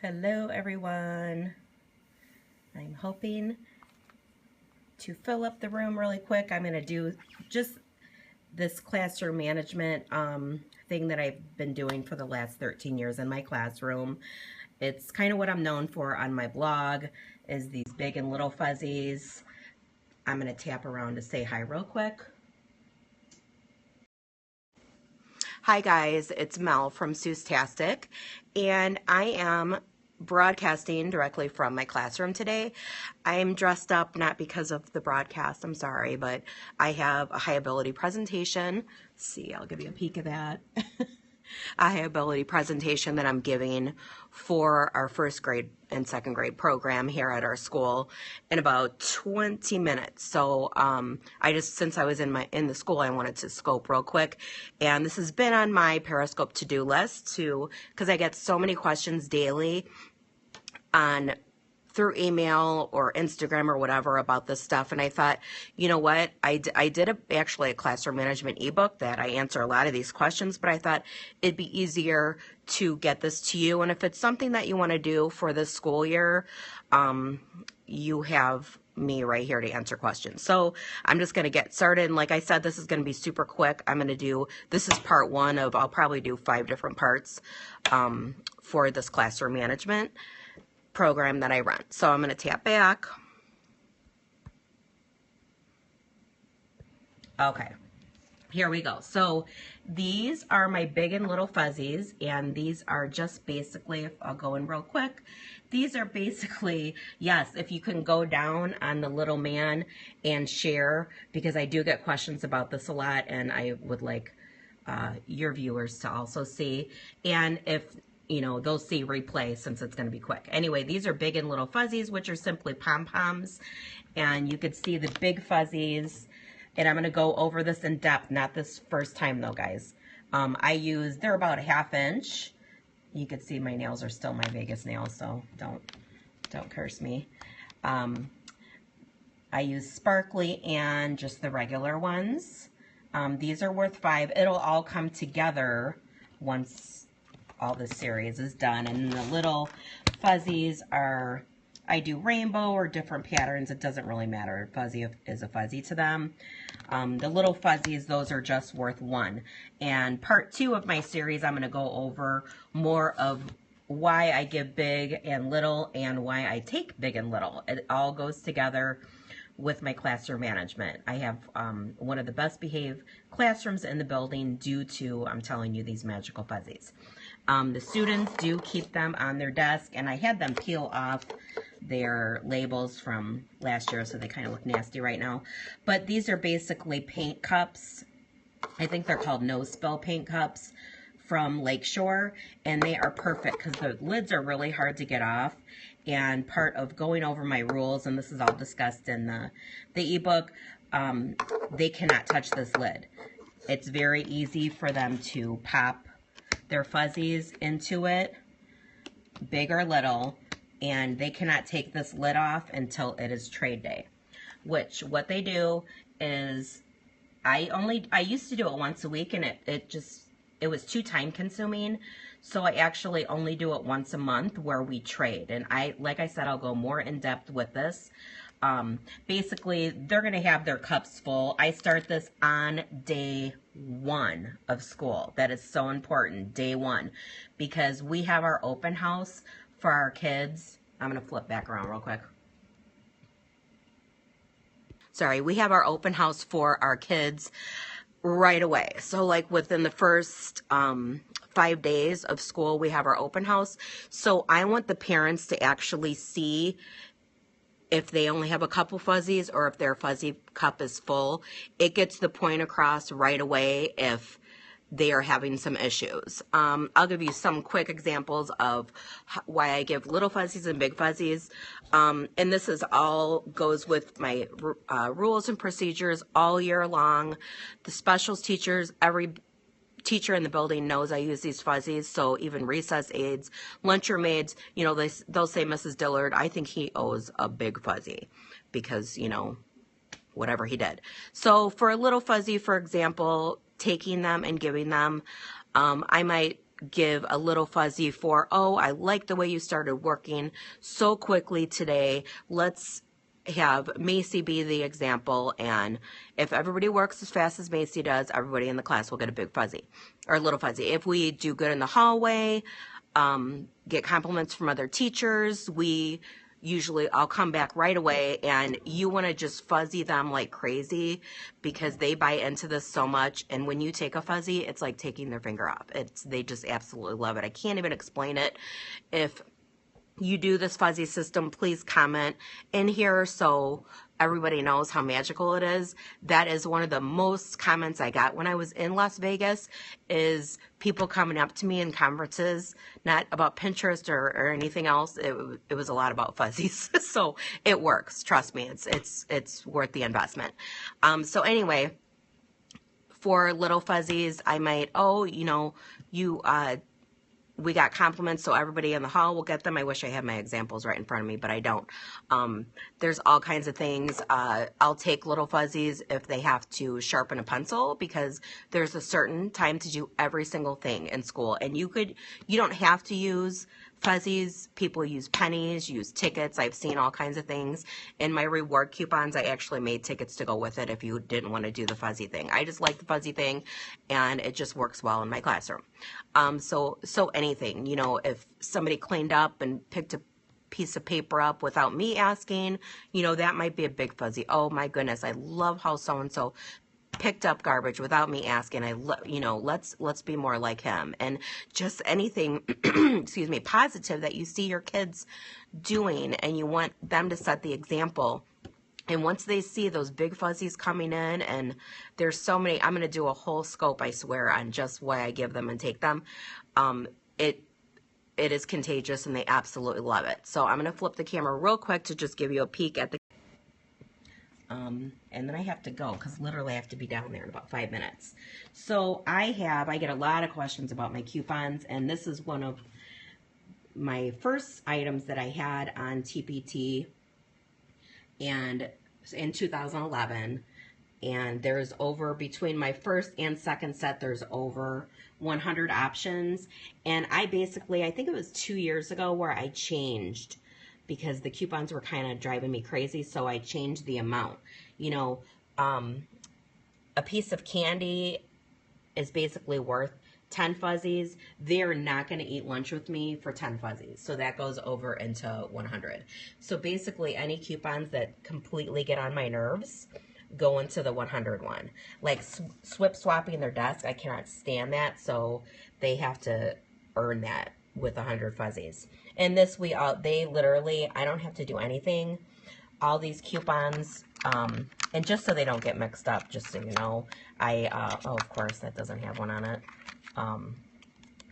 Hello everyone. I'm hoping to fill up the room really quick. I'm going to do just this classroom management thing that I've been doing for the last 13 years in my classroom. It's kind of what I'm known for on my blog, is these big and little fuzzies. I'm going to tap around to say hi real quick. Hi guys, it's Mel from Seusstastic, and I am broadcasting directly from my classroom today. I am dressed up not because of the broadcast, I'm sorry, but I have a high ability presentation. Let's see, I'll give you a peek of that. A high ability presentation that I'm giving for our first grade and second grade program here at our school in about 20 minutes. So since I was in the school, I wanted to scope real quick, and this has been on my Periscope to-do list because I get so many questions daily through email or Instagram or whatever about this stuff. And I thought, you know what, I did actually a classroom management ebook that I answer a lot of these questions, but I thought it'd be easier to get this to you. And if it's something that you want to do for this school year, you have me right here to answer questions. So I'm just going to get started. And like I said, this is going to be super quick. This is part one of, I'll probably do 5 different parts for this classroom management program that I run. So I'm going to tap back. Okay, here we go. So these are my big and little fuzzies, and these are just basically, I'll go in real quick, these are basically, yes, if you can go down on the little man and share, because I do get questions about this a lot, and I would like your viewers to also see, and if they'll see replay since it's going to be quick. Anyway, these are big and little fuzzies, which are simply pom-poms. And you could see the big fuzzies. And I'm going to go over this in depth, not this first time though, guys. They're about 1/2 inch. You could see my nails are still my Vegas nails, so don't curse me. I use sparkly and just the regular ones. These are worth $5. It'll all come together once all this series is done. And the little fuzzies I do rainbow or different patterns. It doesn't really matter. Fuzzy is a fuzzy to them. The little fuzzies, those are just worth $1. And part 2 of my series, I'm going to go over more of why I give big and little and why I take big and little. It all goes together with my classroom management. I have one of the best behaved classrooms in the building due to, I'm telling you, these magical fuzzies. The students do keep them on their desk, and I had them peel off their labels from last year, so they kind of look nasty right now. But these are basically paint cups. I think they're called no spill paint cups from Lakeshore, and they are perfect because the lids are really hard to get off. And part of going over my rules, and this is all discussed in the ebook, they cannot touch this lid. It's very easy for them to pop their fuzzies into it, big or little, and they cannot take this lid off until it is trade day. What they do is, I used to do it once a week, and it was too time consuming. So I actually only do it once a month where we trade. And like I said, I'll go more in depth with this. Basically, they're going to have their cups full. I start this on day 1 of school. That is so important, day 1, because we have our open house for our kids. I'm going to flip back around real quick. Sorry, we have our open house for our kids right away. So like within the first 5 days of school, we have our open house. So I want the parents to actually see if they only have a couple fuzzies or if their fuzzy cup is full. It gets the point across right away if they are having some issues. I'll give you some quick examples of why I give little fuzzies and big fuzzies. And this is all goes with my rules and procedures all year long. The specials teachers, every teacher in the building knows I use these fuzzies, so even recess aides, lunchroom aides, they'll say, Mrs. Dillard, I think he owes a big fuzzy because, whatever he did. So for a little fuzzy, for example, taking them and giving them, I might give a little fuzzy for, oh, I like the way you started working so quickly today. Let's have Macy be the example, and if everybody works as fast as Macy does, everybody in the class will get a big fuzzy or a little fuzzy. If we do good in the hallway, get compliments from other teachers, I'll come back right away, and you want to just fuzzy them like crazy because they buy into this so much. And when you take a fuzzy, it's like taking their finger off. They just absolutely love it. I can't even explain it. If you do this fuzzy system, please comment in here so everybody knows how magical it is. That is one of the most comments I got when I was in Las Vegas, is people coming up to me in conferences, not about Pinterest or anything else. It was a lot about fuzzies. So it works. Trust me, it's worth the investment. So anyway, for little fuzzies, I might, we got compliments, so everybody in the hall will get them. I wish I had my examples right in front of me, but I don't. There's all kinds of things. I'll take little fuzzies if they have to sharpen a pencil, because there's a certain time to do every single thing in school. And you don't have to use fuzzies. People use pennies, use tickets. I've seen all kinds of things. In my reward coupons, I actually made tickets to go with it if you didn't want to do the fuzzy thing. I just like the fuzzy thing, and it just works well in my classroom. So anything, if somebody cleaned up and picked a piece of paper up without me asking, that might be a big fuzzy. Oh my goodness, I love how so-and-so picked up garbage without me asking. Let's be more like him. And just anything, excuse me, positive that you see your kids doing, and you want them to set the example. And once they see those big fuzzies coming in, and there's so many, I'm going to do a whole scope, I swear, on just why I give them and take them. It is contagious, and they absolutely love it. So I'm going to flip the camera real quick to just give you a peek at the and then I have to go because literally I have to be down there in about 5 minutes. So I get a lot of questions about my coupons, and this is one of my first items that I had on TPT and in 2011. And there's between my first and second set, there's over 100 options. And I think it was 2 years ago where I changed, because the coupons were kind of driving me crazy, so I changed the amount. A piece of candy is basically worth 10 fuzzies. They're not going to eat lunch with me for 10 fuzzies, so that goes over into 100. So basically, any coupons that completely get on my nerves go into the 100 one. Like swip swapping their desk, I cannot stand that, so they have to earn that with 100 fuzzies. And this, they literally, I don't have to do anything. All these coupons, and just so they don't get mixed up, just so you know, of course, that doesn't have one on it.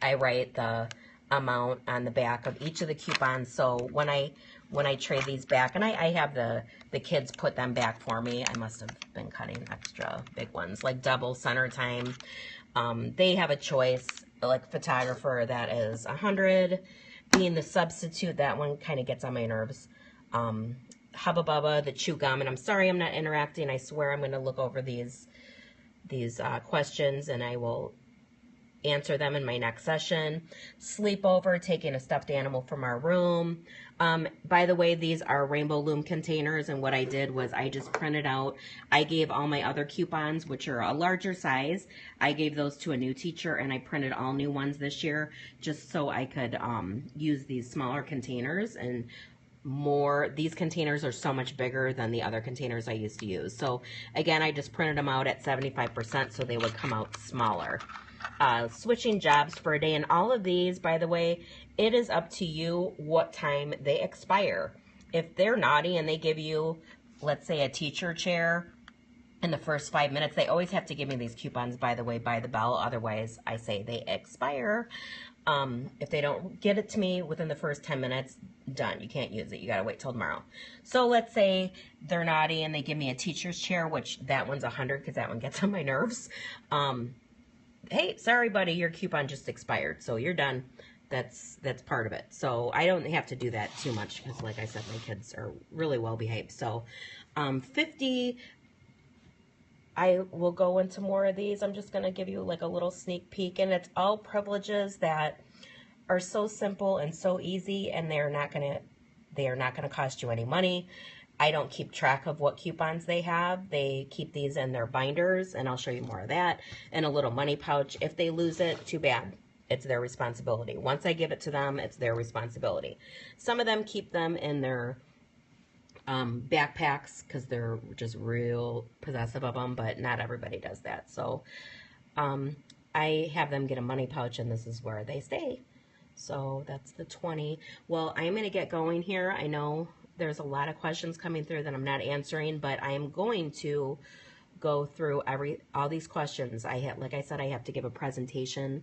I write the amount on the back of each of the coupons. So when I trade these back, and I have the kids put them back for me. I must have been cutting extra big ones, like double center time. They have a choice, like photographer, that is 100. Being the substitute, that one kind of gets on my nerves. Hubba Bubba, the chew gum, and I'm sorry I'm not interacting. I swear I'm going to look over these questions, and I will answer them in my next session. Sleepover, taking a stuffed animal from our room. By the way, these are Rainbow Loom containers, and what I did was I just printed out, I gave all my other coupons, which are a larger size, I gave those to a new teacher, and I printed all new ones this year just so I could use these smaller containers. And these containers are so much bigger than the other containers I used to use. So again, I just printed them out at 75% so they would come out smaller. Switching jobs for a day, and all of these, by the way, it is up to you what time they expire. If they're naughty and they give you, let's say, a teacher chair in the first 5 minutes, they always have to give me these coupons, by the way, by the bell. Otherwise, I say they expire. If they don't get it to me within the first 10 minutes, done. You can't use it. You got to wait till tomorrow. So let's say they're naughty and they give me a teacher's chair, which that one's 100 because that one gets on my nerves. Hey, sorry, buddy, your coupon just expired, so you're done. That's part of it. So I don't have to do that too much because, like I said, my kids are really well behaved. So 50 I will go into more of these. I'm just going to give you like a little sneak peek, and it's all privileges that are so simple and so easy, and they are not going to cost you any money. I don't keep track of what coupons they have. They keep these in their binders, and I'll show you more of that, and a little money pouch. If they lose it, too bad. It's their responsibility. Once I give it to them, it's their responsibility. Some of them keep them in their backpacks because they're just real possessive of them, but not everybody does that. So I have them get a money pouch, and this is where they stay. So that's the 20. Well, I am going to get going here. I know there's a lot of questions coming through that I'm not answering, but I am going to go through all these questions. Like I said, I have to give a presentation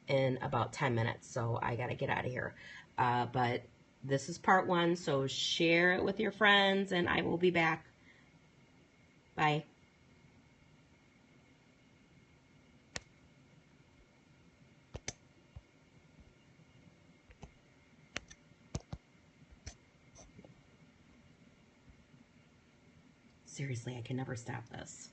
in about 10 minutes, so I got to get out of here. But this is part 1, so share it with your friends, and I will be back. Bye. Seriously, I can never stop this.